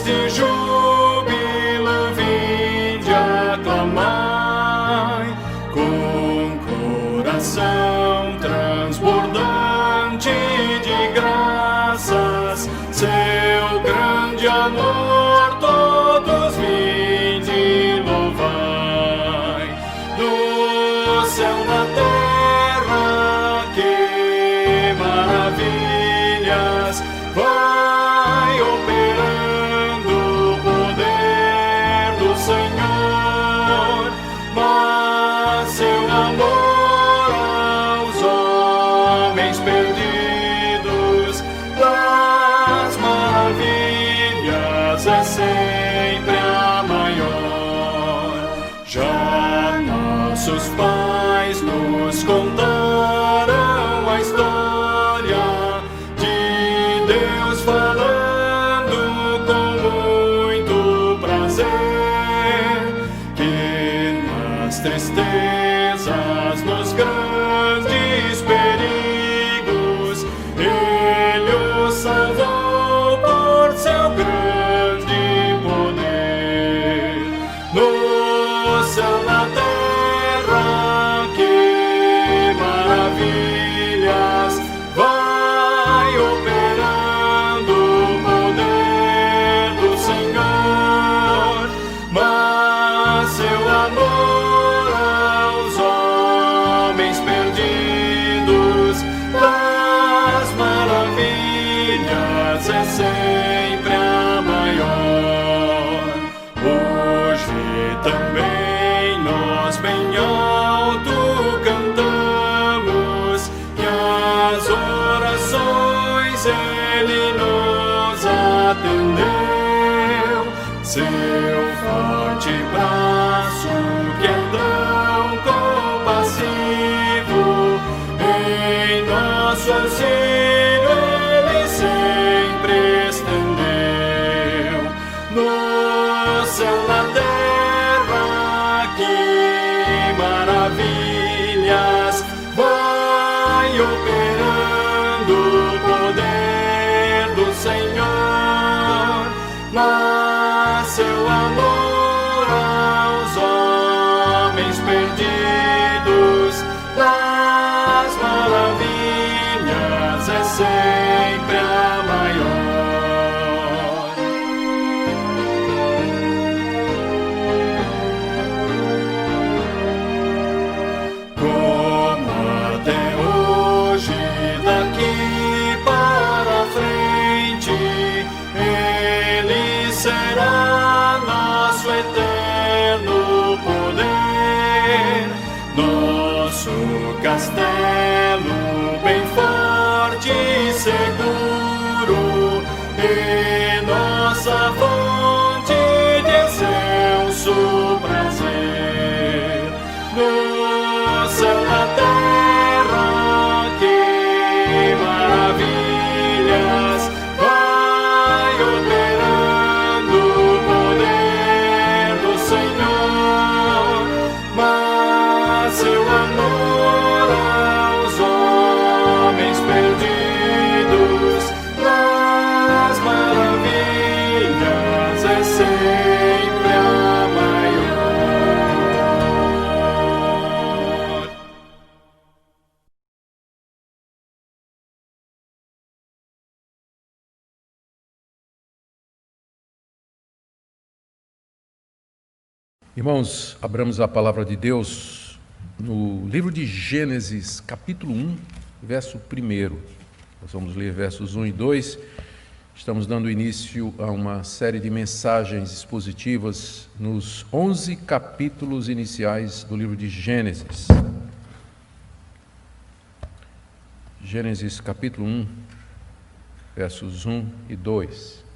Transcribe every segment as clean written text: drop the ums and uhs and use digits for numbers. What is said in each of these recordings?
de júbilo, vinde aclamai, com coração transbordante de graças, seu grande amor todos vinde louvai. Do céu na terra, que maravilhas vai operando o poder do Senhor, mas seu amor aos homens perdidos das maravilhas é sempre a maior. Já nossos pais nos contaram a história de Deus falando com muito prazer, que nas tristezas, nos grandes perigos, Ele os salvou por seu grande poder. No céu, na terra, que maravilhas vai operando o poder do Senhor, mas seu amor aos homens perdidos das maravilhas é sempre a maior. Hoje também nós bem alto cantamos que as orações Ele nos atendeu. Seu forte braço que é tão compassivo, em nosso auxílio Ele sempre estendeu. No céu, na terra, que maravilhas vai operando o poder do Senhor, mas seu amor aos homens perdidos das maravilhas é sempre a maior. Como até hoje, daqui para frente, Ele será nosso eterno poder, nosso castelo bem forte e seguro, e nossa fonte de excelso prazer. No céu, na terra, que maravilhas vai operando o poder do Senhor, mas seu amor aos homens perdidos das maravilhas é sempre a maior. Irmãos, abramos a palavra de Deus no livro de Gênesis, capítulo 1, verso 1. Nós vamos ler versos 1 e 2. Estamos dando início a uma série de mensagens expositivas nos 11 capítulos iniciais do livro de Gênesis. Gênesis, capítulo 1, versos 1 e 2.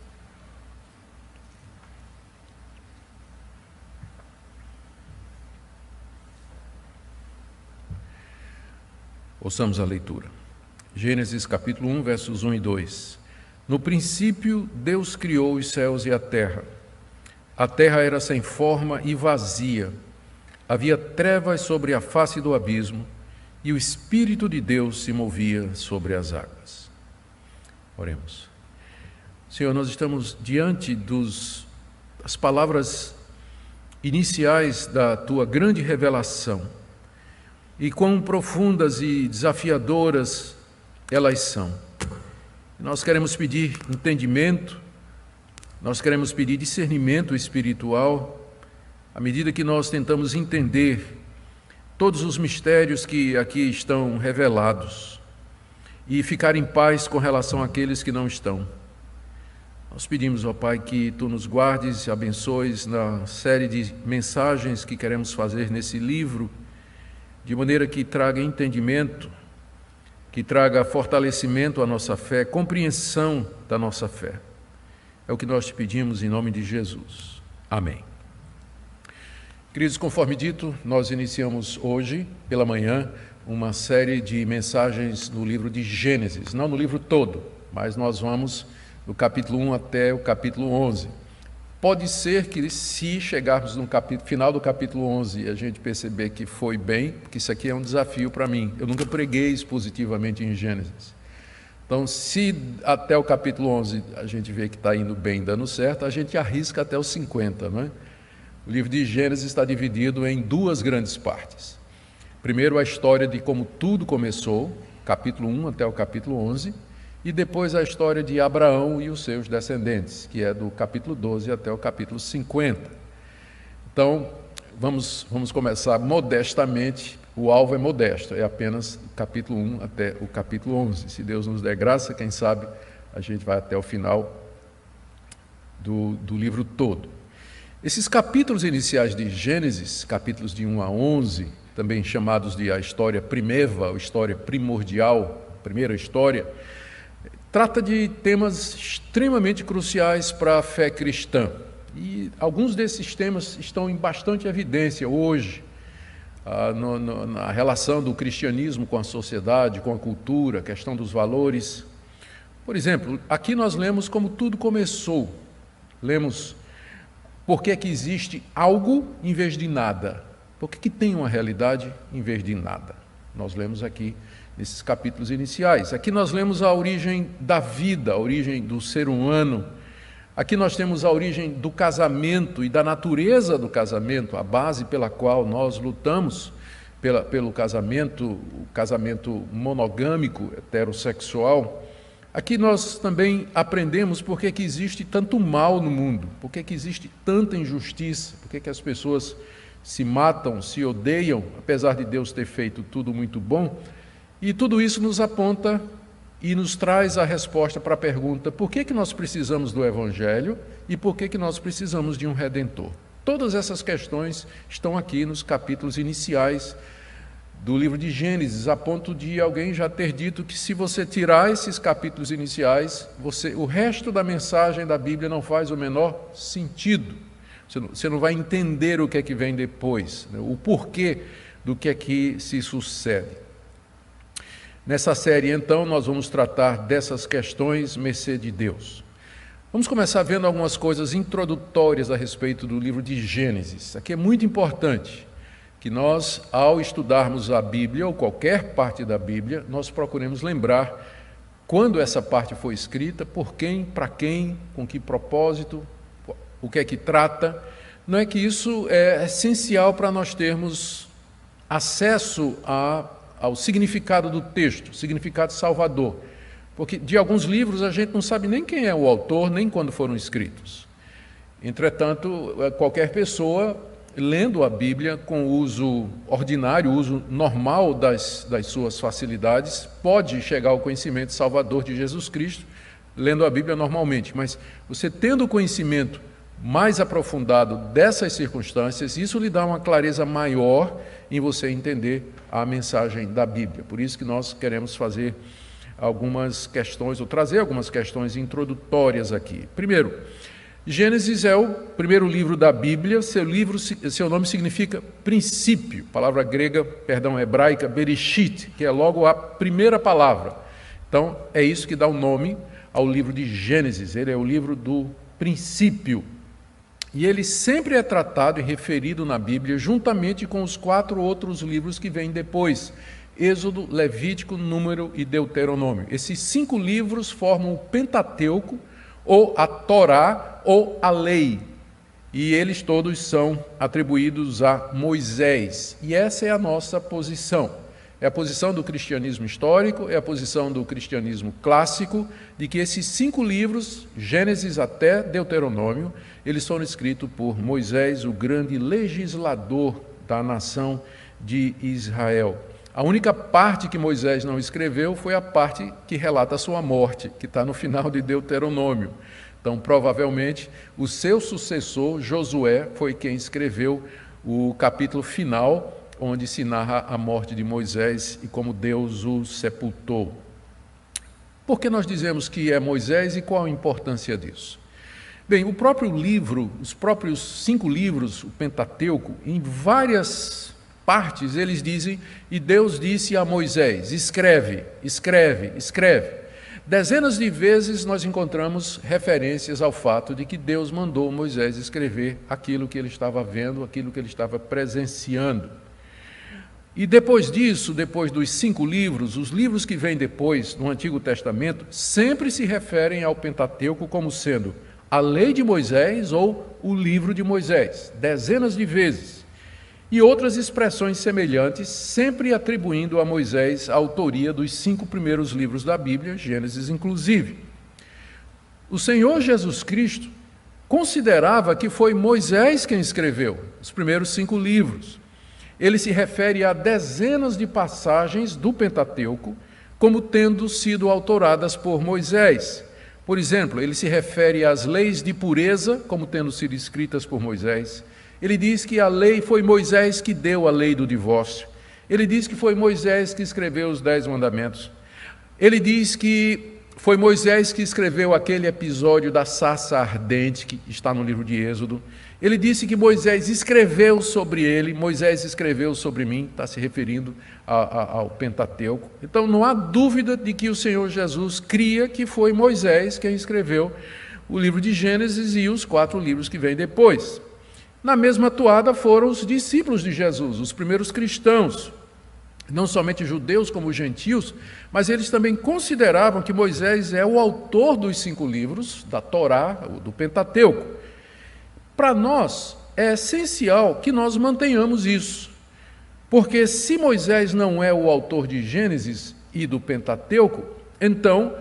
Ouçamos a leitura. Gênesis capítulo 1, versos 1 e 2. No princípio, Deus criou os céus e a terra. A terra era sem forma e vazia. Havia trevas sobre a face do abismo, e o Espírito de Deus se movia sobre as águas. Oremos. Senhor, nós estamos diante das palavras iniciais da Tua grande revelação, e quão profundas e desafiadoras elas são. Nós queremos pedir entendimento, nós queremos pedir discernimento espiritual, à medida que nós tentamos entender todos os mistérios que aqui estão revelados e ficar em paz com relação àqueles que não estão. Nós pedimos, ó Pai, que Tu nos guardes e abençoes na série de mensagens que queremos fazer nesse livro, de maneira que traga entendimento, que traga fortalecimento à nossa fé, compreensão da nossa fé. É o que nós te pedimos em nome de Jesus. Amém. Queridos, conforme dito, nós iniciamos hoje, pela manhã, uma série de mensagens no livro de Gênesis. Não no livro todo, mas nós vamos do capítulo 1 até o capítulo 11. Pode ser que, se chegarmos no final do capítulo 11 e a gente perceber que foi bem, porque isso aqui é um desafio para mim. Eu nunca preguei expositivamente em Gênesis. Então, se até o capítulo 11 a gente vê que está indo bem, dando certo, a gente arrisca até os 50, não é? O livro de Gênesis está dividido em duas grandes partes. Primeiro, a história de como tudo começou, capítulo 1 até o capítulo 11, e depois a história de Abraão e os seus descendentes, que é do capítulo 12 até o capítulo 50. Então, vamos começar modestamente. O alvo é modesto, é apenas o capítulo 1 até o capítulo 11. Se Deus nos der graça, quem sabe a gente vai até o final do livro todo. Esses capítulos iniciais de Gênesis, capítulos de 1 a 11, também chamados de a história primeva, a história primordial, a primeira história, trata de temas extremamente cruciais para a fé cristã. E alguns desses temas estão em bastante evidência hoje, na relação do cristianismo com a sociedade, com a cultura, a questão dos valores. Por exemplo, aqui nós lemos como tudo começou. Lemos por que é que existe algo em vez de nada. Por que tem uma realidade em vez de nada. Nós lemos aqui nesses capítulos iniciais. Aqui nós lemos a origem da vida, a origem do ser humano. Aqui nós temos a origem do casamento e da natureza do casamento, a base pela qual nós lutamos pelo casamento, o casamento monogâmico, heterossexual. Aqui nós também aprendemos por que existe tanto mal no mundo, por que existe tanta injustiça, por que as pessoas se matam, se odeiam, apesar de Deus ter feito tudo muito bom. E tudo isso nos aponta e nos traz a resposta para a pergunta: por que nós precisamos do Evangelho e por que nós precisamos de um Redentor? Todas essas questões estão aqui nos capítulos iniciais do livro de Gênesis, a ponto de alguém já ter dito que se você tirar esses capítulos iniciais, o resto da mensagem da Bíblia não faz o menor sentido. Você não vai entender o que é que vem depois, né? O porquê do que é que se sucede. Nessa série, então, nós vamos tratar dessas questões, mercê de Deus. Vamos começar vendo algumas coisas introdutórias a respeito do livro de Gênesis. Aqui é muito importante que nós, ao estudarmos a Bíblia, ou qualquer parte da Bíblia, nós procuremos lembrar quando essa parte foi escrita, por quem, para quem, com que propósito, o que é que trata. Não é que isso é essencial para nós termos acesso ao significado do texto, significado salvador. Porque de alguns livros a gente não sabe nem quem é o autor, nem quando foram escritos. Entretanto, qualquer pessoa, lendo a Bíblia com o uso ordinário, o uso normal das suas facilidades, pode chegar ao conhecimento salvador de Jesus Cristo, lendo a Bíblia normalmente. Mas você tendo o conhecimento mais aprofundado dessas circunstâncias, isso lhe dá uma clareza maior em você entender a mensagem da Bíblia. Por isso que nós queremos fazer algumas questões, ou trazer algumas questões introdutórias aqui. Primeiro, Gênesis é o primeiro livro da Bíblia, seu nome significa princípio, palavra grega, hebraica, bereshit, que é logo a primeira palavra. Então, é isso que dá o nome ao livro de Gênesis, ele é o livro do princípio. E ele sempre é tratado e referido na Bíblia juntamente com os 4 outros livros que vêm depois: Êxodo, Levítico, Número e Deuteronômio. Esses 5 livros formam o Pentateuco, ou a Torá, ou a lei. E eles todos são atribuídos a Moisés. E essa é a nossa posição. É a posição do cristianismo histórico, é a posição do cristianismo clássico, de que esses 5 livros, Gênesis até Deuteronômio, eles foram escritos por Moisés, o grande legislador da nação de Israel. A única parte que Moisés não escreveu foi a parte que relata a sua morte, que está no final de Deuteronômio. Então, provavelmente, o seu sucessor, Josué, foi quem escreveu o capítulo final, onde se narra a morte de Moisés e como Deus o sepultou. Por que nós dizemos que é Moisés e qual a importância disso? Bem, o próprio livro, os próprios 5 livros, o Pentateuco, em várias partes eles dizem, e Deus disse a Moisés, escreve, escreve, escreve. Dezenas de vezes nós encontramos referências ao fato de que Deus mandou Moisés escrever aquilo que ele estava vendo, aquilo que ele estava presenciando. E depois disso, depois dos 5 livros, os livros que vêm depois, no Antigo Testamento, sempre se referem ao Pentateuco como sendo a lei de Moisés ou o livro de Moisés, dezenas de vezes. E outras expressões semelhantes, sempre atribuindo a Moisés a autoria dos 5 primeiros livros da Bíblia, Gênesis inclusive. O Senhor Jesus Cristo considerava que foi Moisés quem escreveu os primeiros 5 livros. Ele se refere a dezenas de passagens do Pentateuco como tendo sido autoradas por Moisés. Por exemplo, ele se refere às leis de pureza como tendo sido escritas por Moisés. Ele diz que a lei foi Moisés que deu a lei do divórcio. Ele diz que foi Moisés que escreveu os 10 mandamentos. Ele diz que foi Moisés que escreveu aquele episódio da sarça ardente que está no livro de Êxodo. Ele disse que Moisés escreveu sobre ele, Moisés escreveu sobre mim, está se referindo ao Pentateuco. Então não há dúvida de que o Senhor Jesus cria que foi Moisés quem escreveu o livro de Gênesis e os 4 livros que vêm depois. Na mesma toada foram os discípulos de Jesus, os primeiros cristãos, não somente judeus como gentios, mas eles também consideravam que Moisés é o autor dos 5 livros, da Torá, do Pentateuco. Para nós, é essencial que nós mantenhamos isso, porque se Moisés não é o autor de Gênesis e do Pentateuco, então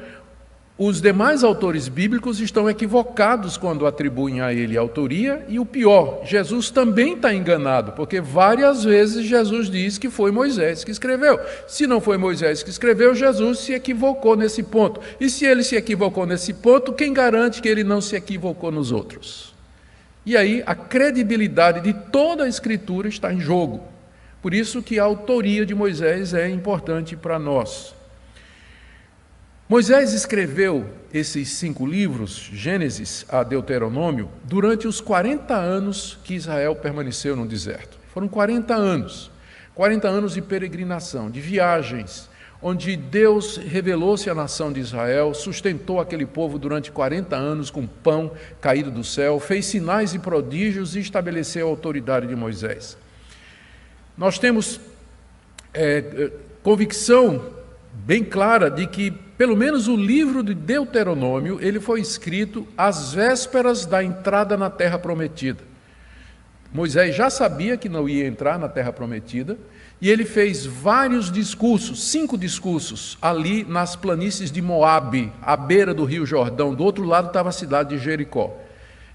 os demais autores bíblicos estão equivocados quando atribuem a ele a autoria, e o pior, Jesus também está enganado, porque várias vezes Jesus diz que foi Moisés que escreveu. Se não foi Moisés que escreveu, Jesus se equivocou nesse ponto. E se ele se equivocou nesse ponto, quem garante que ele não se equivocou nos outros? E aí a credibilidade de toda a Escritura está em jogo. Por isso que a autoria de Moisés é importante para nós. Moisés escreveu esses 5 livros, Gênesis a Deuteronômio, durante os 40 anos que Israel permaneceu no deserto. Foram 40 anos de peregrinação, de viagens, onde Deus revelou-se à nação de Israel, sustentou aquele povo durante 40 anos com pão caído do céu, fez sinais e prodígios e estabeleceu a autoridade de Moisés. Nós temos convicção bem clara de que, pelo menos o livro de Deuteronômio, ele foi escrito às vésperas da entrada na Terra Prometida. Moisés já sabia que não ia entrar na Terra Prometida, e ele fez vários discursos, 5 discursos, ali nas planícies de Moabe, à beira do rio Jordão. Do outro lado estava a cidade de Jericó.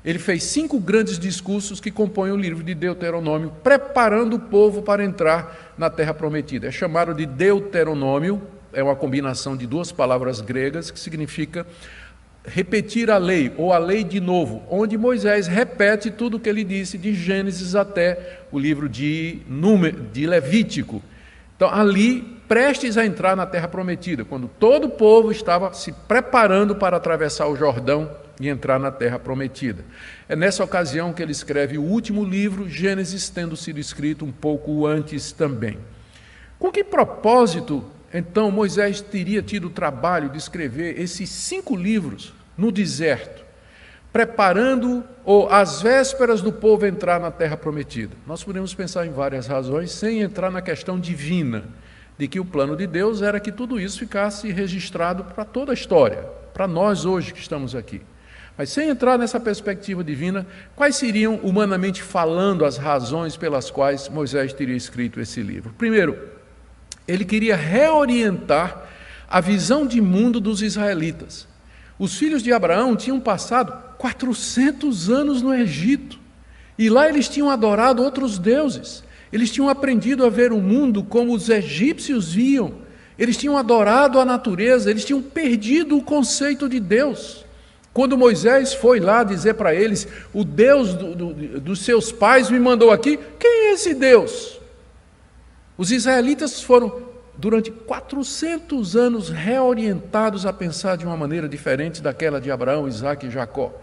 Ele fez 5 grandes discursos que compõem o livro de Deuteronômio, preparando o povo para entrar na Terra Prometida. É chamado de Deuteronômio, é uma combinação de 2 palavras gregas que significa repetir a lei, ou a lei de novo, onde Moisés repete tudo o que ele disse de Gênesis até o livro de Levítico. Então, ali, prestes a entrar na Terra Prometida, quando todo o povo estava se preparando para atravessar o Jordão e entrar na Terra Prometida. É nessa ocasião que ele escreve o último livro, Gênesis, tendo sido escrito um pouco antes também. Com que propósito, então, Moisés teria tido o trabalho de escrever esses 5 livros no deserto, preparando ou às vésperas do povo entrar na Terra Prometida? Nós podemos pensar em várias razões, sem entrar na questão divina, de que o plano de Deus era que tudo isso ficasse registrado para toda a história, para nós hoje que estamos aqui. Mas sem entrar nessa perspectiva divina, quais seriam, humanamente falando, as razões pelas quais Moisés teria escrito esse livro? Primeiro, ele queria reorientar a visão de mundo dos israelitas. Os filhos de Abraão tinham passado 400 anos no Egito, e lá eles tinham adorado outros deuses. Eles tinham aprendido a ver o mundo como os egípcios viam. Eles tinham adorado a natureza, eles tinham perdido o conceito de Deus. Quando Moisés foi lá dizer para eles, o Deus dos seus pais me mandou aqui, quem é esse Deus? Os israelitas foram, durante 400 anos, reorientados a pensar de uma maneira diferente daquela de Abraão, Isaque e Jacó.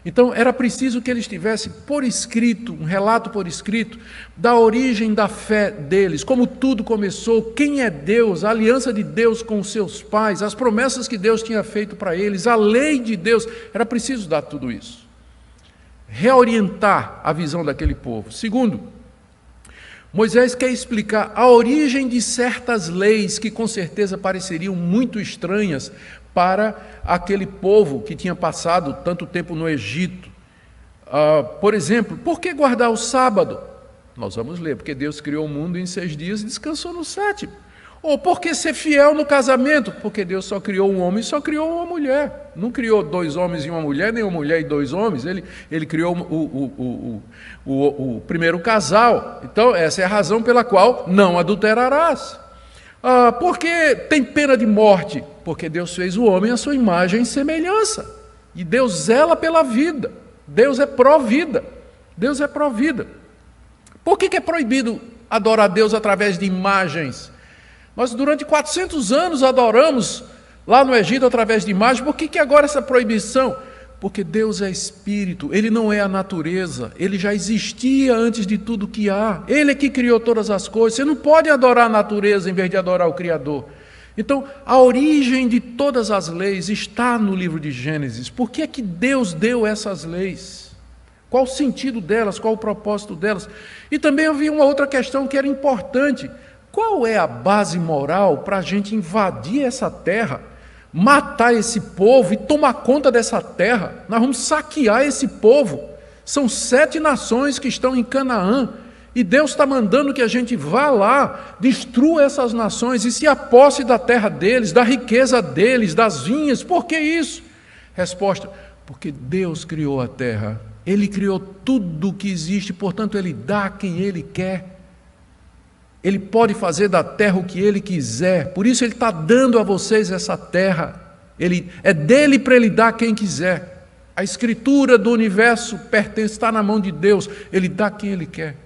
Então, era preciso que eles tivessem por escrito, um relato por escrito, da origem da fé deles, como tudo começou, quem é Deus, a aliança de Deus com os seus pais, as promessas que Deus tinha feito para eles, a lei de Deus. Era preciso dar tudo isso. Reorientar a visão daquele povo. Segundo, Moisés quer explicar a origem de certas leis que com certeza pareceriam muito estranhas para aquele povo que tinha passado tanto tempo no Egito. Por exemplo, por que guardar o sábado? Nós vamos ler, porque Deus criou o mundo em 6 dias e descansou no 7º. Ou por que ser fiel no casamento? Porque Deus só criou um homem e só criou uma mulher. Não criou 2 homens e uma mulher, nem uma mulher e 2 homens. Ele criou o primeiro casal. Então, essa é a razão pela qual não adulterarás. Por que tem pena de morte? Porque Deus fez o homem à sua imagem e semelhança. E Deus zela pela vida. Deus é pró-vida. Deus é pró-vida. Por que é proibido adorar a Deus através de imagens? Nós durante 400 anos adoramos lá no Egito através de imagens. Por que agora essa proibição? Porque Deus é espírito, Ele não é a natureza, Ele já existia antes de tudo que há, Ele é que criou todas as coisas. Você não pode adorar a natureza em vez de adorar o Criador. Então, a origem de todas as leis está no livro de Gênesis. Por que é que Deus deu essas leis? Qual o sentido delas? Qual o propósito delas? E também havia uma outra questão que era importante. Qual é a base moral para a gente invadir essa terra, matar esse povo e tomar conta dessa terra? Nós vamos saquear esse povo. São 7 nações que estão em Canaã. E Deus está mandando que a gente vá lá, destrua essas nações e se aposse da terra deles, da riqueza deles, das vinhas. Por que isso? Resposta: porque Deus criou a terra. Ele criou tudo o que existe, portanto Ele dá a quem Ele quer. Ele pode fazer da terra o que Ele quiser. Por isso Ele está dando a vocês essa terra. É dele para Ele dar a quem quiser. A escritura do universo está na mão de Deus. Ele dá a quem Ele quer.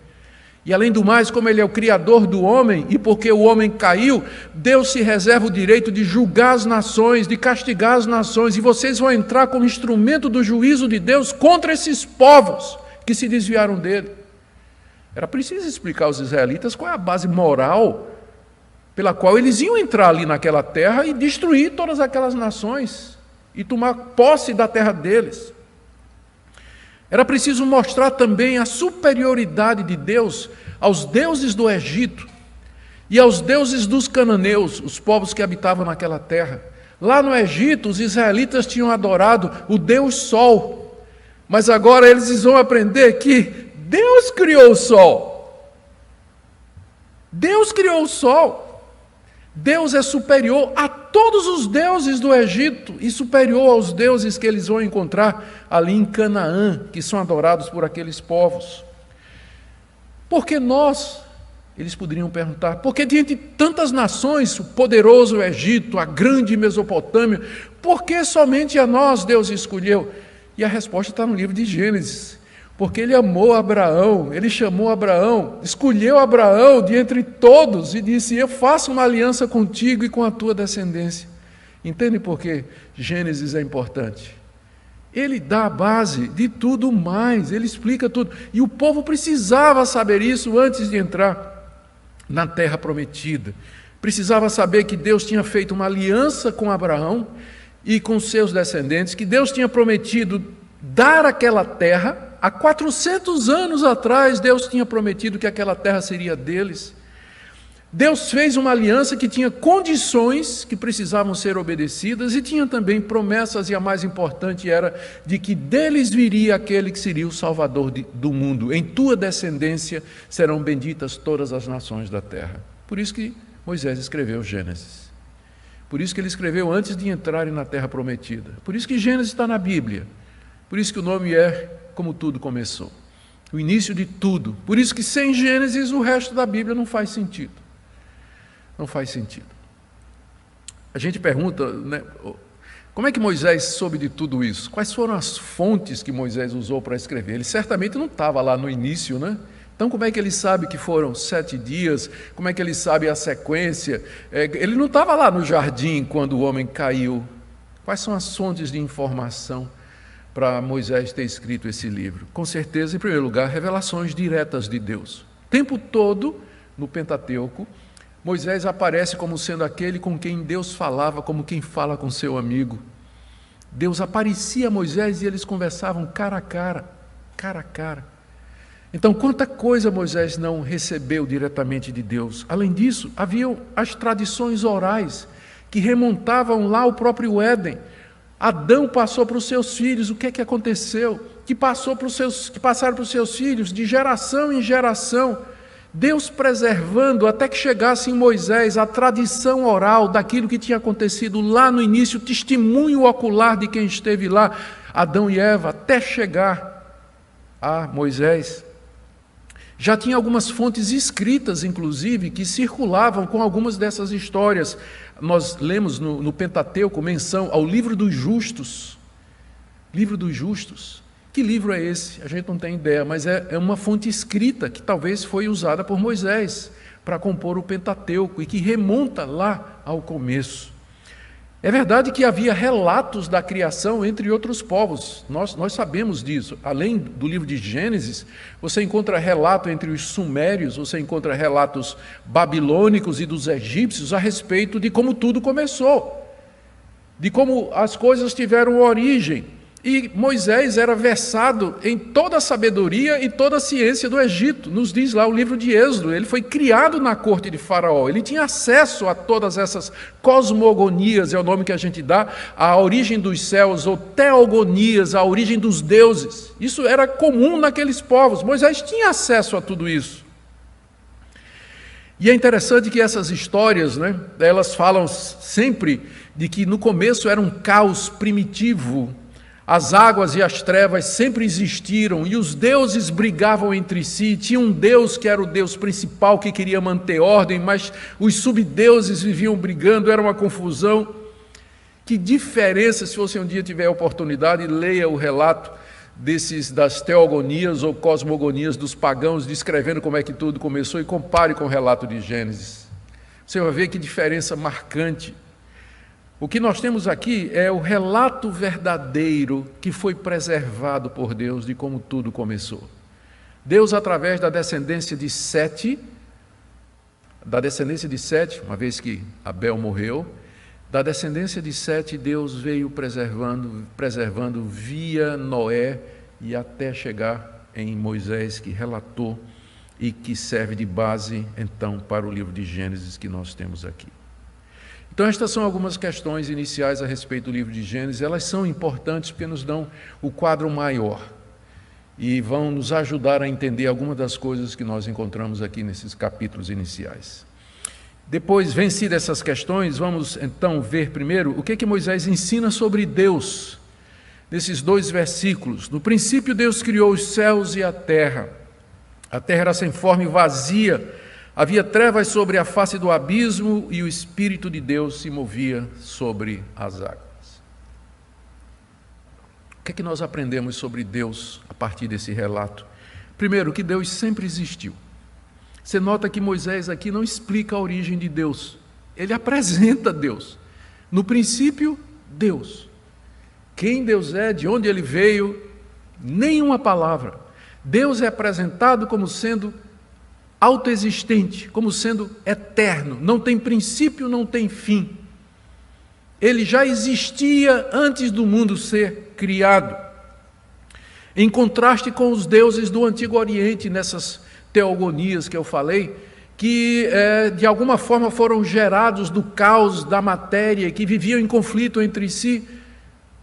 E além do mais, como Ele é o Criador do homem, e porque o homem caiu, Deus se reserva o direito de julgar as nações, de castigar as nações, e vocês vão entrar como instrumento do juízo de Deus contra esses povos que se desviaram dele. Era preciso explicar aos israelitas qual é a base moral pela qual eles iam entrar ali naquela terra e destruir todas aquelas nações e tomar posse da terra deles. Era preciso mostrar também a superioridade de Deus aos deuses do Egito e aos deuses dos cananeus, os povos que habitavam naquela terra. Lá no Egito, os israelitas tinham adorado o Deus Sol, mas agora eles vão aprender que Deus criou o Sol. Deus criou o Sol. Deus é superior a todos os deuses do Egito e superior aos deuses que eles vão encontrar ali em Canaã, que são adorados por aqueles povos. Por que nós? Eles poderiam perguntar. Porque diante de tantas nações, o poderoso Egito, a grande Mesopotâmia, por que somente a nós Deus escolheu? E a resposta está no livro de Gênesis. Porque Ele amou Abraão, Ele chamou Abraão, escolheu Abraão de entre todos e disse: eu faço uma aliança contigo e com a tua descendência. Entende por que Gênesis é importante? Ele dá a base de tudo mais, Ele explica tudo. E o povo precisava saber isso antes de entrar na terra prometida. Precisava saber que Deus tinha feito uma aliança com Abraão e com seus descendentes, que Deus tinha prometido dar aquela terra. Há 400 anos atrás, Deus tinha prometido que aquela terra seria deles. Deus fez uma aliança que tinha condições que precisavam ser obedecidas e tinha também promessas, e a mais importante era de que deles viria aquele que seria o Salvador do mundo. Em tua descendência serão benditas todas as nações da terra. Por isso que Moisés escreveu Gênesis. Por isso que ele escreveu antes de entrarem na terra prometida. Por isso que Gênesis está na Bíblia. Por isso que o nome é Como Tudo Começou. O início de tudo. Por isso que sem Gênesis o resto da Bíblia não faz sentido. Não faz sentido. A gente pergunta, né, como é que Moisés soube de tudo isso? Quais foram as fontes que Moisés usou para escrever? Ele certamente não estava lá no início, né? Então como é que ele sabe que foram 7 dias? Como é que ele sabe a sequência? Ele não estava lá no jardim quando o homem caiu. Quais são as fontes de informação para Moisés ter escrito esse livro? Com certeza, em primeiro lugar, revelações diretas de Deus. O tempo todo, no Pentateuco, Moisés aparece como sendo aquele com quem Deus falava, como quem fala com seu amigo. Deus aparecia a Moisés e eles conversavam cara a cara, cara a cara. Então, quanta coisa Moisés não recebeu diretamente de Deus. Além disso, haviam as tradições orais que remontavam lá ao próprio Éden. Adão passou para os seus filhos, o que é que aconteceu? Que passaram para os seus filhos de geração em geração. Deus preservando até que chegasse em Moisés a tradição oral daquilo que tinha acontecido lá no início, o testemunho ocular de quem esteve lá, Adão e Eva, até chegar a Moisés. Já tinha algumas fontes escritas, inclusive, que circulavam com algumas dessas histórias. Nós lemos no Pentateuco menção ao livro dos justos. Livro dos justos. Que livro é esse? A gente não tem ideia, mas é uma fonte escrita que talvez foi usada por Moisés para compor o Pentateuco e que remonta lá ao começo. É verdade que havia relatos da criação entre outros povos, nós sabemos disso. Além do livro de Gênesis, você encontra relato entre os sumérios, você encontra relatos babilônicos e dos egípcios a respeito de como tudo começou, de como as coisas tiveram origem. E Moisés era versado em toda a sabedoria e toda a ciência do Egito, nos diz lá o livro de Êxodo. Ele foi criado na corte de Faraó, ele tinha acesso a todas essas cosmogonias, é o nome que a gente dá, a origem dos céus, ou teogonias, a origem dos deuses. Isso era comum naqueles povos, Moisés tinha acesso a tudo isso. E é interessante que essas histórias, né, elas falam sempre de que no começo era um caos primitivo. As águas e as trevas sempre existiram e os deuses brigavam entre si. Tinha um Deus que era o Deus principal que queria manter ordem, mas os subdeuses viviam brigando, era uma confusão. Que diferença, se você um dia tiver a oportunidade, leia o relato das teogonias ou cosmogonias dos pagãos, descrevendo como é que tudo começou, e compare com o relato de Gênesis. Você vai ver que diferença marcante. O que nós temos aqui é o relato verdadeiro que foi preservado por Deus de como tudo começou. Deus, através da descendência de Sete, uma vez que Abel morreu, da descendência de Sete, Deus veio preservando via Noé e até chegar em Moisés, que relatou e que serve de base, então, para o livro de Gênesis que nós temos aqui. Então, estas são algumas questões iniciais a respeito do livro de Gênesis. Elas são importantes porque nos dão o quadro maior e vão nos ajudar a entender algumas das coisas que nós encontramos aqui nesses capítulos iniciais. Depois, vencidas essas questões, vamos então ver primeiro o que Moisés ensina sobre Deus, nesses 2 versículos. No princípio, Deus criou os céus e a terra. A terra era sem forma e vazia. Havia trevas sobre a face do abismo e o Espírito de Deus se movia sobre as águas. O que nós aprendemos sobre Deus a partir desse relato? Primeiro, que Deus sempre existiu. Você nota que Moisés aqui não explica a origem de Deus. Ele apresenta Deus. No princípio, Deus. Quem Deus é, de onde Ele veio, nenhuma palavra. Deus é apresentado como sendo autoexistente, como sendo eterno, não tem princípio, não tem fim. Ele já existia antes do mundo ser criado. Em contraste com os deuses do Antigo Oriente, nessas teogonias que eu falei, que de alguma forma foram gerados do caos da matéria, que viviam em conflito entre si,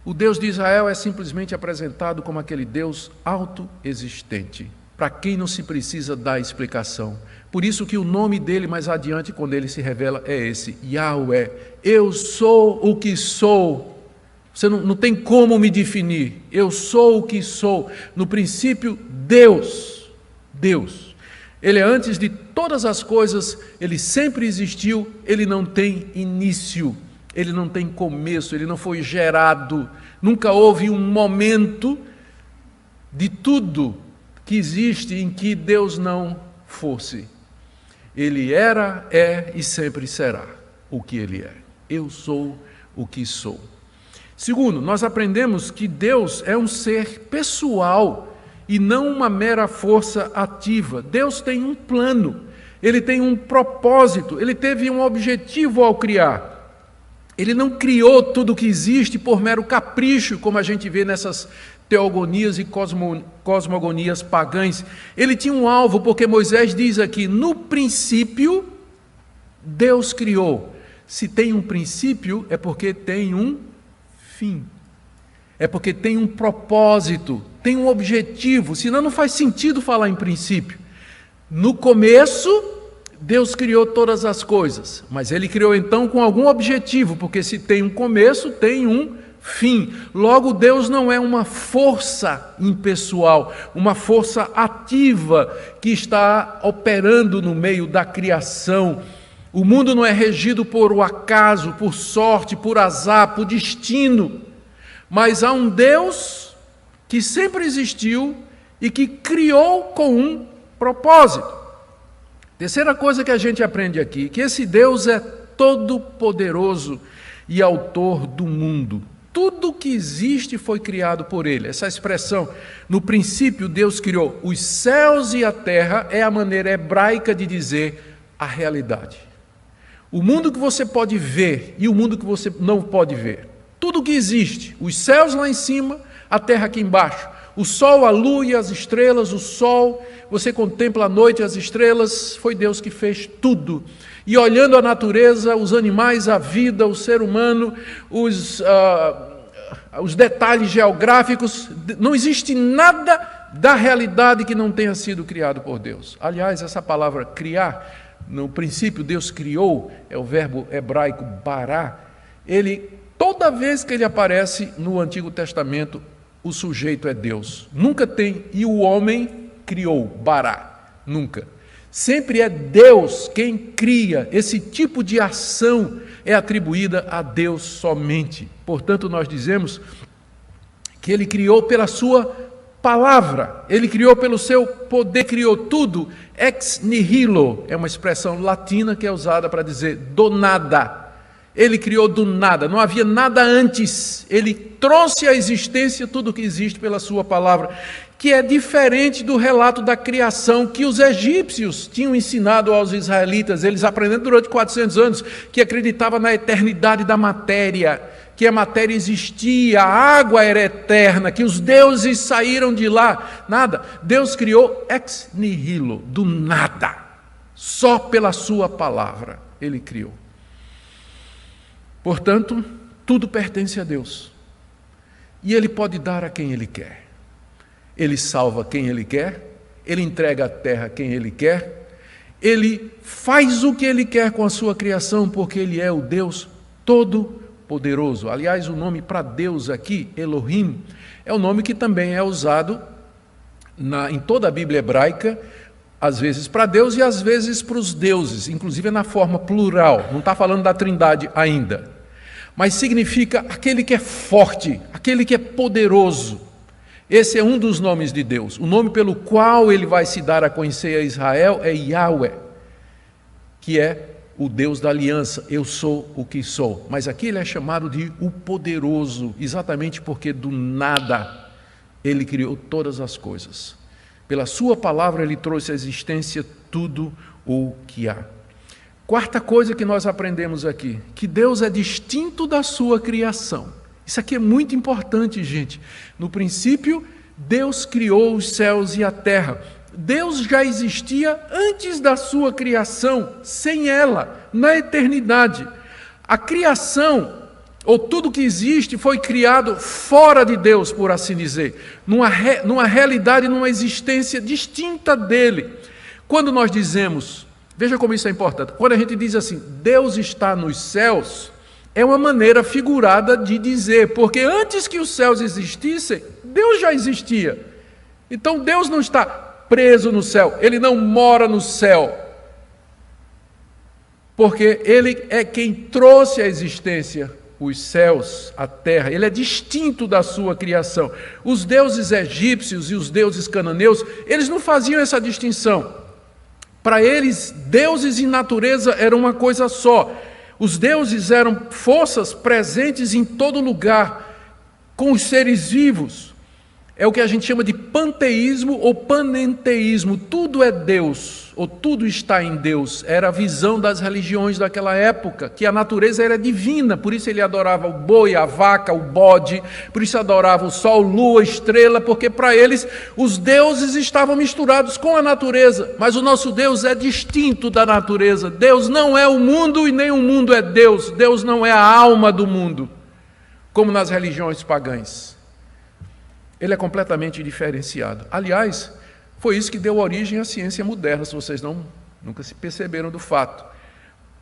o Deus de Israel é simplesmente apresentado como aquele Deus autoexistente, para quem não se precisa dar explicação. Por isso que o nome dele mais adiante, quando ele se revela, é esse, Yahweh. Eu sou o que sou. Você não tem como me definir. Eu sou o que sou. No princípio, Deus. Deus. Ele é antes de todas as coisas, ele sempre existiu, ele não tem início, ele não tem começo, ele não foi gerado. Nunca houve um momento de tudo que existe em que Deus não fosse. Ele era, é e sempre será o que ele é. Eu sou o que sou. Segundo, nós aprendemos que Deus é um ser pessoal e não uma mera força ativa. Deus tem um plano, ele tem um propósito, ele teve um objetivo ao criar. Ele não criou tudo o que existe por mero capricho, como a gente vê nessas teogonias e cosmogonias pagãs. Ele tinha um alvo, porque Moisés diz aqui, no princípio, Deus criou. Se tem um princípio, é porque tem um fim. É porque tem um propósito, tem um objetivo, senão não faz sentido falar em princípio. No começo, Deus criou todas as coisas, mas ele criou então com algum objetivo, porque se tem um começo, tem um fim. Logo, Deus não é uma força impessoal, uma força ativa que está operando no meio da criação. O mundo não é regido por o acaso, por sorte, por azar, por destino, mas há um Deus que sempre existiu e que criou com um propósito. Terceira coisa que a gente aprende aqui, que esse Deus é todo-poderoso e autor do mundo. Tudo que existe foi criado por ele. Essa expressão, no princípio Deus criou os céus e a terra, é a maneira hebraica de dizer a realidade. O mundo que você pode ver e o mundo que você não pode ver. Tudo que existe, os céus lá em cima, a terra aqui embaixo. O sol, a lua e as estrelas, o sol, você contempla a noite e as estrelas, foi Deus que fez tudo. E olhando a natureza, os animais, a vida, o ser humano, os detalhes geográficos, não existe nada da realidade que não tenha sido criado por Deus. Aliás, essa palavra criar, no princípio Deus criou, é o verbo hebraico bará, toda vez que ele aparece no Antigo Testamento, o sujeito é Deus. Nunca tem, e o homem criou, bará, nunca. Sempre é Deus quem cria. Esse tipo de ação é atribuída a Deus somente. Portanto, nós dizemos que ele criou pela sua palavra, ele criou pelo seu poder, criou tudo, ex nihilo, é uma expressão latina que é usada para dizer do nada. Ele criou do nada, não havia nada antes. Ele trouxe à existência tudo o que existe pela sua palavra, que é diferente do relato da criação que os egípcios tinham ensinado aos israelitas. Eles aprenderam durante 400 anos que acreditava na eternidade da matéria, que a matéria existia, a água era eterna, que os deuses saíram de lá. Nada. Deus criou ex nihilo, do nada. Só pela sua palavra ele criou. Portanto, tudo pertence a Deus. E ele pode dar a quem ele quer. Ele salva quem ele quer, ele entrega a terra a quem ele quer, ele faz o que ele quer com a sua criação, porque ele é o Deus todo-poderoso. Aliás, o nome para Deus aqui, Elohim, é o nome que também é usado em toda a Bíblia hebraica, às vezes para Deus e às vezes para os deuses, inclusive na forma plural, não está falando da Trindade ainda. Mas significa aquele que é forte, aquele que é poderoso. Esse é um dos nomes de Deus. O nome pelo qual ele vai se dar a conhecer a Israel é Yahweh, que é o Deus da aliança. Eu sou o que sou. Mas aqui ele é chamado de o poderoso, exatamente porque do nada ele criou todas as coisas. Pela sua palavra ele trouxe à existência tudo o que há. Quarta coisa que nós aprendemos aqui, que Deus é distinto da sua criação. Isso aqui é muito importante, gente. No princípio, Deus criou os céus e a terra. Deus já existia antes da sua criação, sem ela, na eternidade. A criação, ou tudo que existe, foi criado fora de Deus, por assim dizer, numa realidade, numa existência distinta dele. Quando nós dizemos, veja como isso é importante, quando a gente diz assim, Deus está nos céus, é uma maneira figurada de dizer, porque antes que os céus existissem, Deus já existia. Então Deus não está preso no céu, Ele não mora no céu, porque Ele é quem trouxe à existência os céus, a terra. Ele é distinto da sua criação. Os deuses egípcios e os deuses cananeus, eles não faziam essa distinção. Para eles, deuses e natureza eram uma coisa só. Os deuses eram forças presentes em todo lugar, com os seres vivos. É o que a gente chama de panteísmo ou panenteísmo. Tudo é Deus, ou tudo está em Deus. Era a visão das religiões daquela época, que a natureza era divina, por isso ele adorava o boi, a vaca, o bode, por isso adorava o sol, lua, estrela, porque para eles os deuses estavam misturados com a natureza, mas o nosso Deus é distinto da natureza. Deus não é o mundo e nem o mundo é Deus. Deus não é a alma do mundo, como nas religiões pagãs. Ele é completamente diferenciado. Aliás, foi isso que deu origem à ciência moderna, se vocês nunca se perceberam do fato.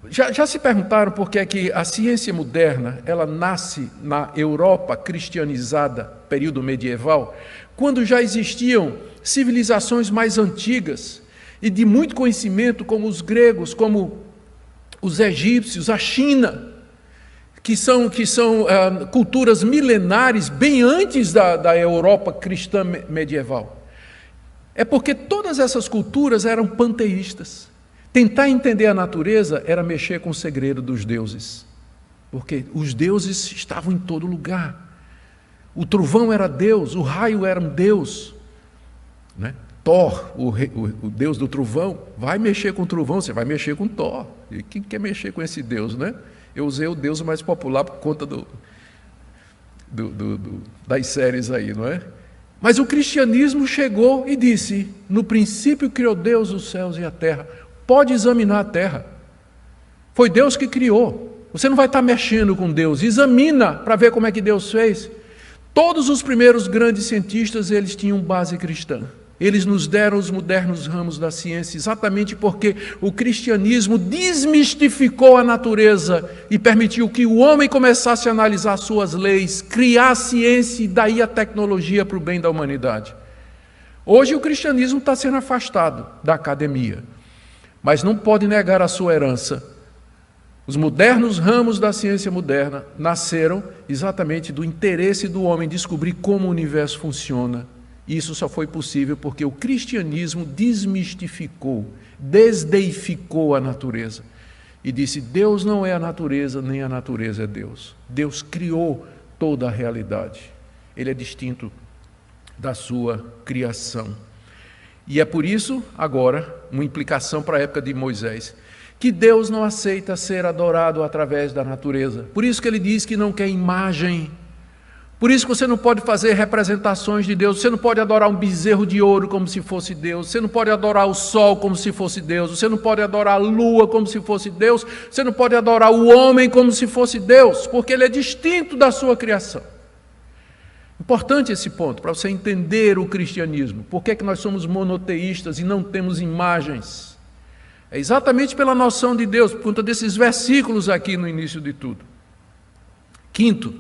Já se perguntaram por que é que a ciência moderna ela nasce na Europa cristianizada, período medieval, quando já existiam civilizações mais antigas e de muito conhecimento, como os gregos, como os egípcios, a China, que são culturas milenares, bem antes da Europa cristã medieval. É porque todas essas culturas eram panteístas. Tentar entender a natureza era mexer com o segredo dos deuses, porque os deuses estavam em todo lugar. O trovão era Deus, o raio era um Deus, né? Thor, o Deus do trovão, vai mexer com o trovão, você vai mexer com Thor. E quem quer mexer com esse Deus, né? Eu usei o Deus mais popular por conta das séries aí, não é? Mas o cristianismo chegou e disse, no princípio criou Deus os céus e a terra. Pode examinar a terra. Foi Deus que criou. Você não vai estar mexendo com Deus. Examina para ver como é que Deus fez. Todos os primeiros grandes cientistas, eles tinham base cristã. Eles nos deram os modernos ramos da ciência exatamente porque o cristianismo desmistificou a natureza e permitiu que o homem começasse a analisar suas leis, criar a ciência e daí a tecnologia para o bem da humanidade. Hoje o cristianismo está sendo afastado da academia, mas não pode negar a sua herança. Os modernos ramos da ciência moderna nasceram exatamente do interesse do homem descobrir como o universo funciona. Isso só foi possível porque o cristianismo desmistificou, desdeificou a natureza e disse, Deus não é a natureza, nem a natureza é Deus. Deus criou toda a realidade. Ele é distinto da sua criação. E é por isso, agora, uma implicação para a época de Moisés, que Deus não aceita ser adorado através da natureza. Por isso que ele diz que não quer imagem. Por isso que você não pode fazer representações de Deus, você não pode adorar um bezerro de ouro como se fosse Deus, você não pode adorar o sol como se fosse Deus, você não pode adorar a lua como se fosse Deus, você não pode adorar o homem como se fosse Deus, porque ele é distinto da sua criação. Importante esse ponto, para você entender o cristianismo. Por que é que nós somos monoteístas e não temos imagens? É exatamente pela noção de Deus, por conta desses versículos aqui no início de tudo. Quinto,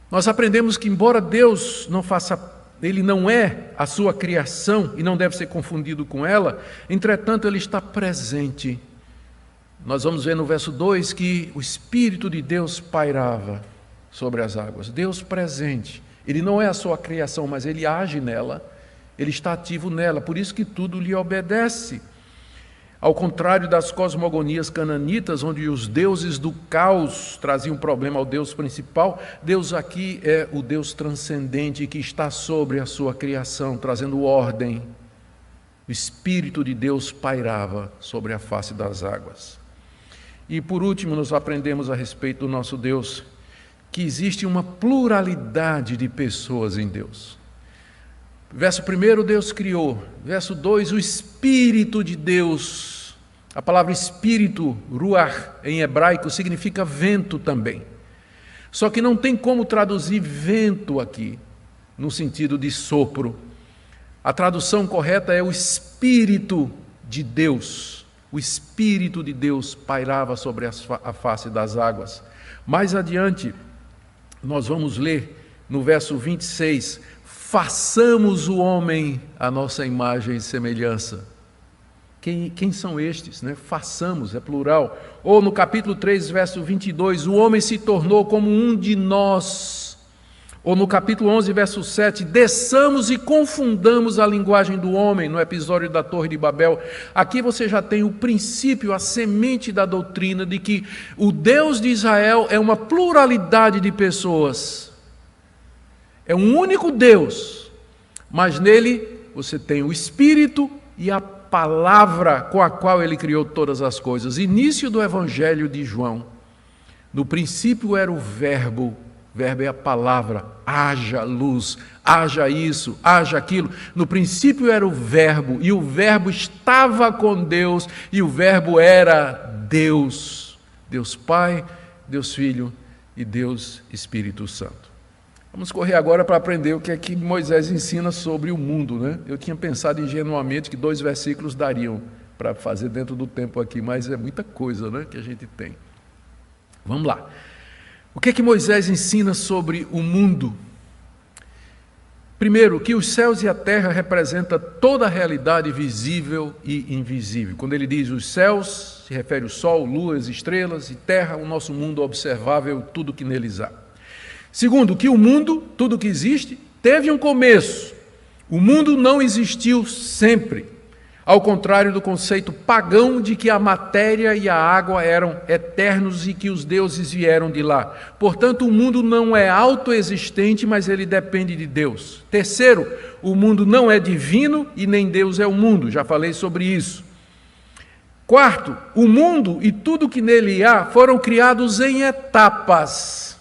nós aprendemos que embora Deus Ele não é a sua criação e não deve ser confundido com ela, entretanto Ele está presente. Nós vamos ver no verso 2 que o Espírito de Deus pairava sobre as águas. Deus presente. Ele não é a sua criação, mas Ele age nela, Ele está ativo nela, por isso que tudo lhe obedece. Ao contrário das cosmogonias cananitas, onde os deuses do caos traziam problema ao Deus principal, Deus aqui é o Deus transcendente que está sobre a sua criação, trazendo ordem. O Espírito de Deus pairava sobre a face das águas. E por último, nós aprendemos a respeito do nosso Deus, que existe uma pluralidade de pessoas em Deus. Verso 1, Deus criou. Verso 2, o Espírito de Deus. A palavra Espírito, ruach, em hebraico, significa vento também. Só que não tem como traduzir vento aqui, no sentido de sopro. A tradução correta é o Espírito de Deus. O Espírito de Deus pairava sobre a face das águas. Mais adiante, nós vamos ler no verso 26, façamos o homem à nossa imagem e semelhança. Quem são estes? Né? Façamos, é plural. Ou no capítulo 3, verso 22, o homem se tornou como um de nós. Ou no capítulo 11, verso 7, desçamos e confundamos a linguagem do homem, no episódio da Torre de Babel. Aqui você já tem o princípio, a semente da doutrina de que o Deus de Israel é uma pluralidade de pessoas. É um único Deus, mas nele você tem o Espírito e a palavra com a qual ele criou todas as coisas. Início do Evangelho de João. No princípio era o verbo é a palavra, haja luz, haja isso, haja aquilo. No princípio era o verbo, e o verbo estava com Deus, e o verbo era Deus. Deus Pai, Deus Filho e Deus Espírito Santo. Vamos correr agora para aprender o que é que Moisés ensina sobre o mundo, né? Eu tinha pensado ingenuamente que 2 versículos dariam para fazer dentro do tempo aqui, mas é muita coisa, né, que a gente tem. Vamos lá. O que é que Moisés ensina sobre o mundo? Primeiro, que os céus e a terra representam toda a realidade visível e invisível. Quando ele diz os céus, se refere ao sol, luas, estrelas, e terra, o nosso mundo observável, tudo que neles há. Segundo, que o mundo, tudo que existe, teve um começo. O mundo não existiu sempre. Ao contrário do conceito pagão de que a matéria e a água eram eternos e que os deuses vieram de lá. Portanto, o mundo não é autoexistente, mas ele depende de Deus. Terceiro, o mundo não é divino e nem Deus é o mundo. Já falei sobre isso. Quarto, o mundo e tudo que nele há foram criados em etapas,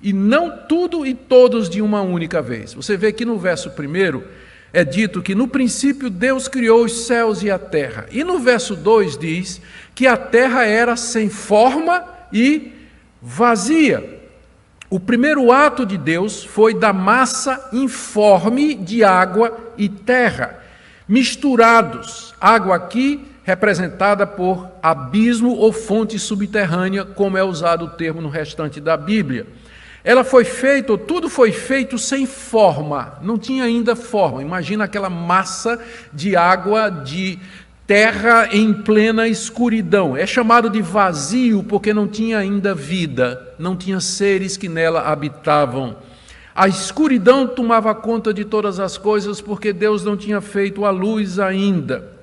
e não tudo e todos de uma única vez. Você vê que no verso 1, é dito que no princípio Deus criou os céus e a terra. E no verso 2 diz que a terra era sem forma e vazia. O primeiro ato de Deus foi da massa informe de água e terra, misturados. Água aqui representada por abismo ou fonte subterrânea, como é usado o termo no restante da Bíblia. Ela foi feita, ou tudo foi feito sem forma, não tinha ainda forma. Imagina aquela massa de água, de terra em plena escuridão. É chamado de vazio porque não tinha ainda vida, não tinha seres que nela habitavam. A escuridão tomava conta de todas as coisas porque Deus não tinha feito a luz ainda.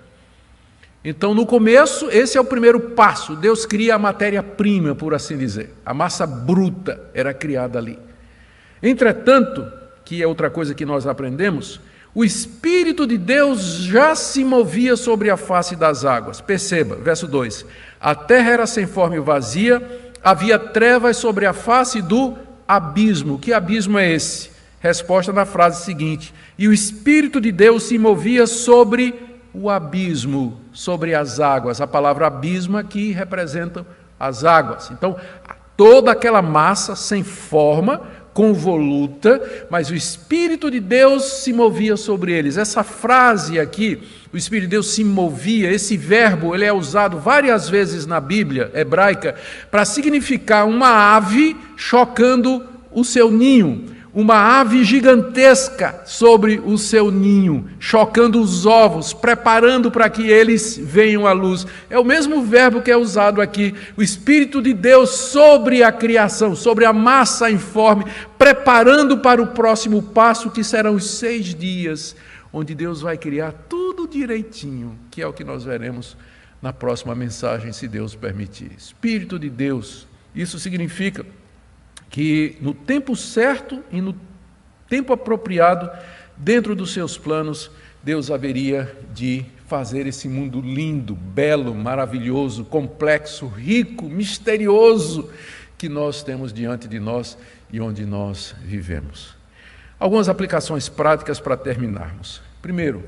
Então, no começo, esse é o primeiro passo. Deus cria a matéria-prima, por assim dizer. A massa bruta era criada ali. Entretanto, que é outra coisa que nós aprendemos, o Espírito de Deus já se movia sobre a face das águas. Perceba, verso 2. A terra era sem forma e vazia, havia trevas sobre a face do abismo. Que abismo é esse? Resposta na frase seguinte. E o Espírito de Deus se movia sobre o abismo, sobre as águas. A palavra abismo aqui representa as águas. Então, toda aquela massa sem forma, convoluta, mas o Espírito de Deus se movia sobre eles. Essa frase aqui, o Espírito de Deus se movia, esse verbo, ele é usado várias vezes na Bíblia hebraica para significar uma ave chocando o seu ninho. Uma ave gigantesca sobre o seu ninho, chocando os ovos, preparando para que eles venham à luz. É o mesmo verbo que é usado aqui, o Espírito de Deus sobre a criação, sobre a massa informe, preparando para o próximo passo, que serão os 6 dias, onde Deus vai criar tudo direitinho, que é o que nós veremos na próxima mensagem, se Deus permitir. Espírito de Deus, isso significa que no tempo certo e no tempo apropriado, dentro dos seus planos, Deus haveria de fazer esse mundo lindo, belo, maravilhoso, complexo, rico, misterioso, que nós temos diante de nós e onde nós vivemos. Algumas aplicações práticas para terminarmos. Primeiro,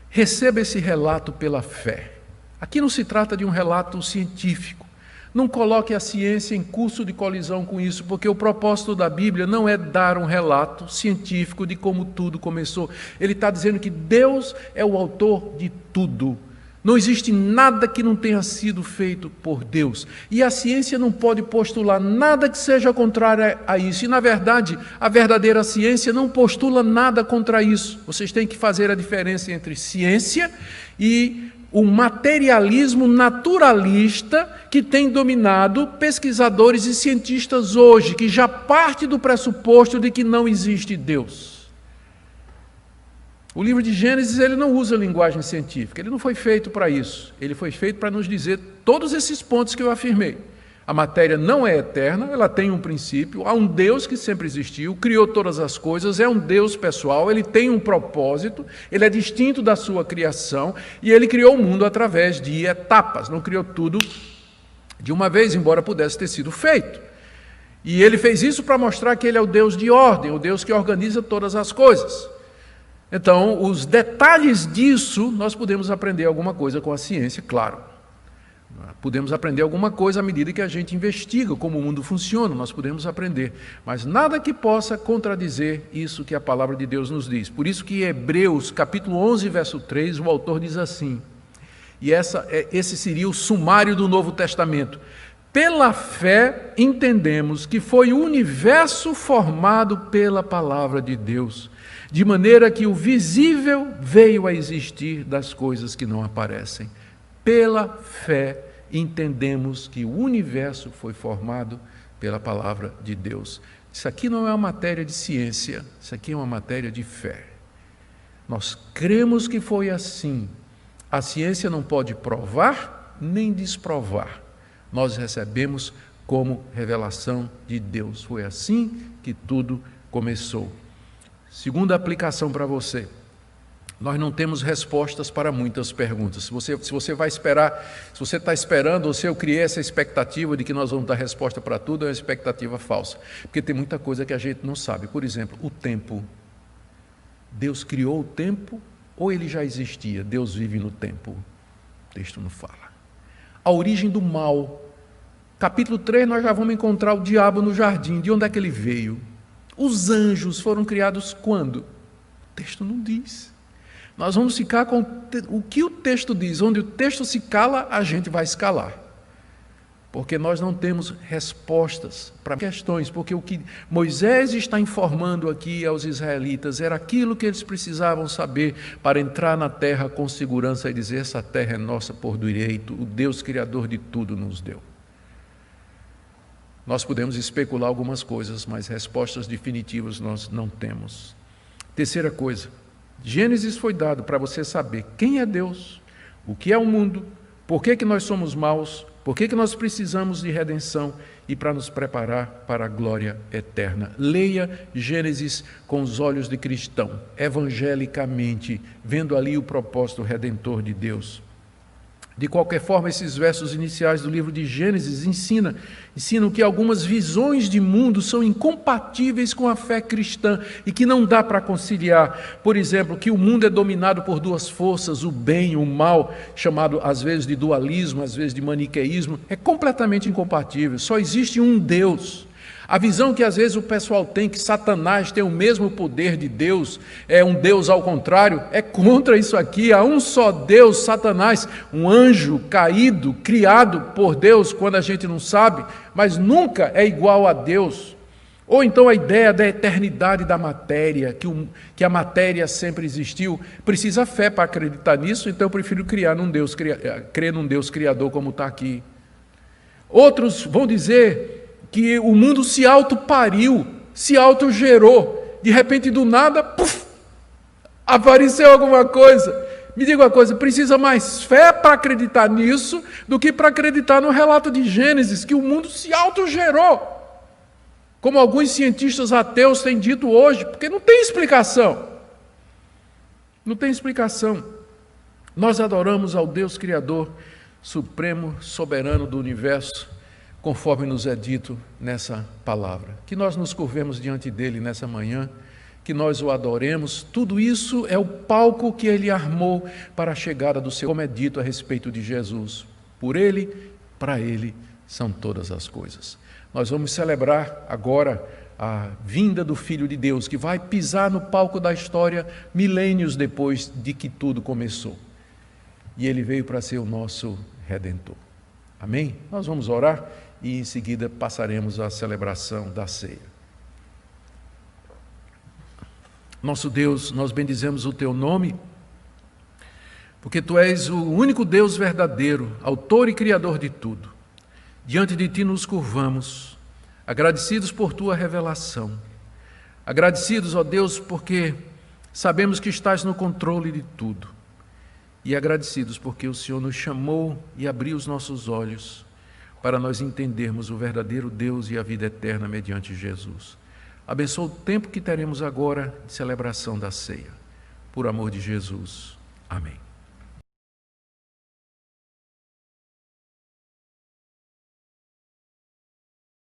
receba esse relato pela fé. Aqui não se trata de um relato científico. Não coloque a ciência em curso de colisão com isso, porque o propósito da Bíblia não é dar um relato científico de como tudo começou. Ele está dizendo que Deus é o autor de tudo. Não existe nada que não tenha sido feito por Deus. E a ciência não pode postular nada que seja contrário a isso. E, na verdade, a verdadeira ciência não postula nada contra isso. Vocês têm que fazer a diferença entre ciência e o materialismo naturalista que tem dominado pesquisadores e cientistas hoje, que já parte do pressuposto de que não existe Deus. O livro de Gênesis ele não usa linguagem científica, ele não foi feito para isso. Ele foi feito para nos dizer todos esses pontos que eu afirmei. A matéria não é eterna, ela tem um princípio, há um Deus que sempre existiu, criou todas as coisas, é um Deus pessoal, ele tem um propósito, ele é distinto da sua criação e ele criou o mundo através de etapas, não criou tudo de uma vez, embora pudesse ter sido feito. E ele fez isso para mostrar que ele é o Deus de ordem, o Deus que organiza todas as coisas. Então, os detalhes disso, nós podemos aprender alguma coisa com a ciência, claro. Podemos aprender alguma coisa à medida que a gente investiga como o mundo funciona, nós podemos aprender. Mas nada que possa contradizer isso que a palavra de Deus nos diz. Por isso que em Hebreus, capítulo 11, verso 3, o autor diz assim, e esse seria o sumário do Novo Testamento. Pela fé, entendemos que foi o universo formado pela palavra de Deus, de maneira que o visível veio a existir das coisas que não aparecem. Pela fé, entendemos que o universo foi formado pela palavra de Deus. Isso aqui não é uma matéria de ciência, isso aqui é uma matéria de fé. Nós cremos que foi assim. A ciência não pode provar nem desprovar. Nós recebemos como revelação de Deus. Foi assim que tudo começou. Segunda aplicação para você. Nós não temos respostas para muitas perguntas. Se você vai esperar, se você está esperando, ou se eu criei essa expectativa de que nós vamos dar resposta para tudo, é uma expectativa falsa. Porque tem muita coisa que a gente não sabe. Por exemplo, o tempo. Deus criou o tempo ou ele já existia? Deus vive no tempo. O texto não fala. A origem do mal. Capítulo 3, nós já vamos encontrar o diabo no jardim. De onde é que ele veio? Os anjos foram criados quando? O texto não diz. Nós vamos ficar com o que o texto diz. Onde o texto se cala, a gente vai se calar. Porque nós não temos respostas para questões. Porque o que Moisés está informando aqui aos israelitas era aquilo que eles precisavam saber para entrar na terra com segurança e dizer: essa terra é nossa por direito, o Deus Criador de tudo nos deu. Nós podemos especular algumas coisas, mas respostas definitivas nós não temos. Terceira coisa, Gênesis foi dado para você saber quem é Deus, o que é o mundo, por que nós somos maus, por que nós precisamos de redenção e para nos preparar para a glória eterna. Leia Gênesis com os olhos de cristão, evangelicamente, vendo ali o propósito redentor de Deus. De qualquer forma, esses versos iniciais do livro de Gênesis ensinam que algumas visões de mundo são incompatíveis com a fé cristã e que não dá para conciliar. Por exemplo, que o mundo é dominado por duas forças, o bem e o mal, chamado às vezes de dualismo, às vezes de maniqueísmo, é completamente incompatível. Só existe um Deus. A visão que às vezes o pessoal tem, que Satanás tem o mesmo poder de Deus, é um Deus ao contrário, é contra isso aqui. Há um só Deus, Satanás, um anjo caído, criado por Deus quando a gente não sabe, mas nunca é igual a Deus. Ou então a ideia da eternidade da matéria, que a matéria sempre existiu. Precisa fé para acreditar nisso, então eu prefiro crer num Deus criador como está aqui. Outros vão dizer que o mundo se autopariu, se autogerou. De repente, do nada, puf, apareceu alguma coisa. Me diga uma coisa, precisa mais fé para acreditar nisso do que para acreditar no relato de Gênesis, que o mundo se autogerou. Como alguns cientistas ateus têm dito hoje, porque não tem explicação. Não tem explicação. Nós adoramos ao Deus Criador, Supremo, Soberano do Universo, conforme nos é dito nessa palavra. Que nós nos curvemos diante dele nessa manhã, que nós o adoremos, tudo isso é o palco que ele armou para a chegada do seu, como é dito a respeito de Jesus. Por ele, para ele, são todas as coisas. Nós vamos celebrar agora a vinda do Filho de Deus, que vai pisar no palco da história milênios depois de que tudo começou. E ele veio para ser o nosso Redentor. Amém? Nós vamos orar e em seguida passaremos à celebração da ceia. Nosso Deus, nós bendizemos o Teu nome, porque Tu és o único Deus verdadeiro, autor e criador de tudo. Diante de Ti nos curvamos, agradecidos por Tua revelação. Agradecidos, ó Deus, porque sabemos que estás no controle de tudo. E agradecidos porque o Senhor nos chamou e abriu os nossos olhos para nós entendermos o verdadeiro Deus e a vida eterna mediante Jesus. Abençoa o tempo que teremos agora de celebração da ceia. Por amor de Jesus. Amém.